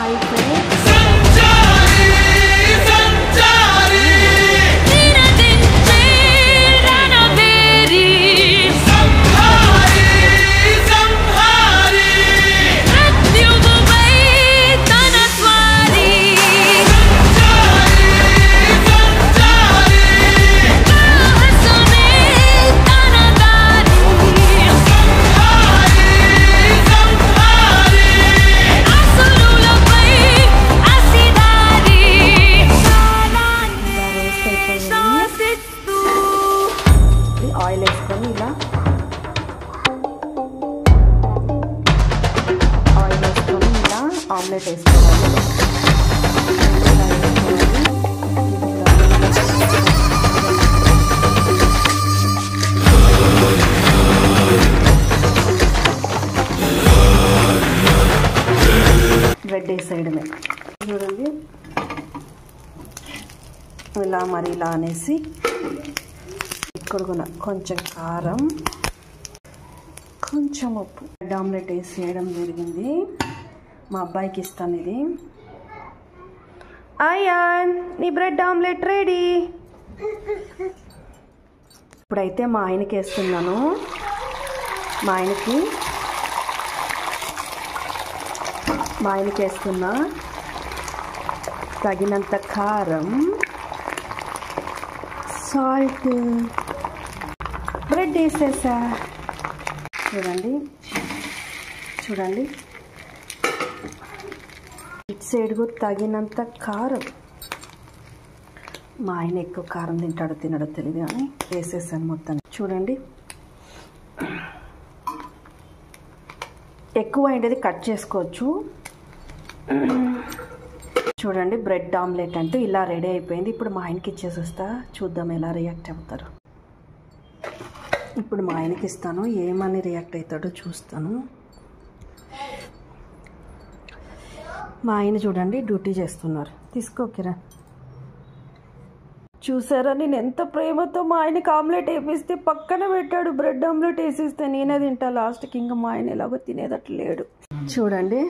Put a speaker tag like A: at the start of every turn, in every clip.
A: Hi friends, oil వేసుకొని ఇలా omelette వేసుకోవాలి. బ్రెడ్ వేసేయడమే. చూడండి ఇలా మరి ఇలా అనేసి ఇక్కడ కూడా కొంచెం కారం, కొంచెం ఉప్పు, బ్రెడ్ ఆమ్లెట్ వేసి వేయడం జరిగింది. మా అబ్బాయికి ఇస్తాను ఇది. అయాన్, నీ బ్రెడ్ ఆమ్లెట్ రెడీ. ఇప్పుడైతే మా ఆయనకి వేస్తున్నాను. మా ఆయనకి వేస్తున్నా. తగినంత కారం, సాల్ట్, బ్రెడ్ వేసేసా. చూడండి చూడండి, ఇటు సైడ్ కూడా తగినంత కారం. మా ఆయన ఎక్కువ కారం తింటాడో తినడో తెలియదు కానీ వేసేసాను మొత్తం. చూడండి, ఎక్కువ అయింది కట్ చేసుకోవచ్చు. చూడండి, బ్రెడ్ ఆమ్లెట్ అంటూ ఇలా రెడీ అయిపోయింది. ఇప్పుడు మా ఆయనకి ఇచ్చేసి వస్తా, చూద్దాం ఎలా రియాక్ట్ అవుతారు. ఇప్పుడు మా ఆయనకి ఇస్తాను, ఏమని రియాక్ట్ అవుతాడో చూస్తాను. మా ఆయన చూడండి డ్యూటీ చేస్తున్నారు. తీసుకో కిరణ్. చూసారా నేను ఎంత ప్రేమతో మా ఆయనకి ఆమ్లెట్ వేపిస్తే పక్కన పెట్టాడు. బ్రెడ్ ఆమ్లెట్ వేసిస్తే నేనే తింటా లాస్ట్కి. ఇంకా మా ఆయన ఎలాగో తినేదట్లు లేడు. చూడండి,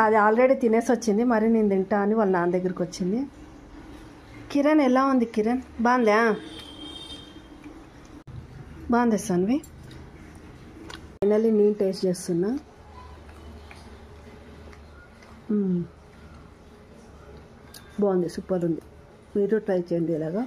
A: అది ఆల్రెడీ తినేసి వచ్చింది, మరి నేను తింటా అని వాళ్ళ నాన్న దగ్గరికి వచ్చింది. కిరణ్ ఎలా ఉంది కిరణ్? బాగుందా? బాగుంది సన్వి. ఫైనల్లీ నేను టేస్ట్ చేస్తున్నా. బాగుంది, సూపర్ ఉంది. మీరు ట్రై చేయండి ఇలాగా.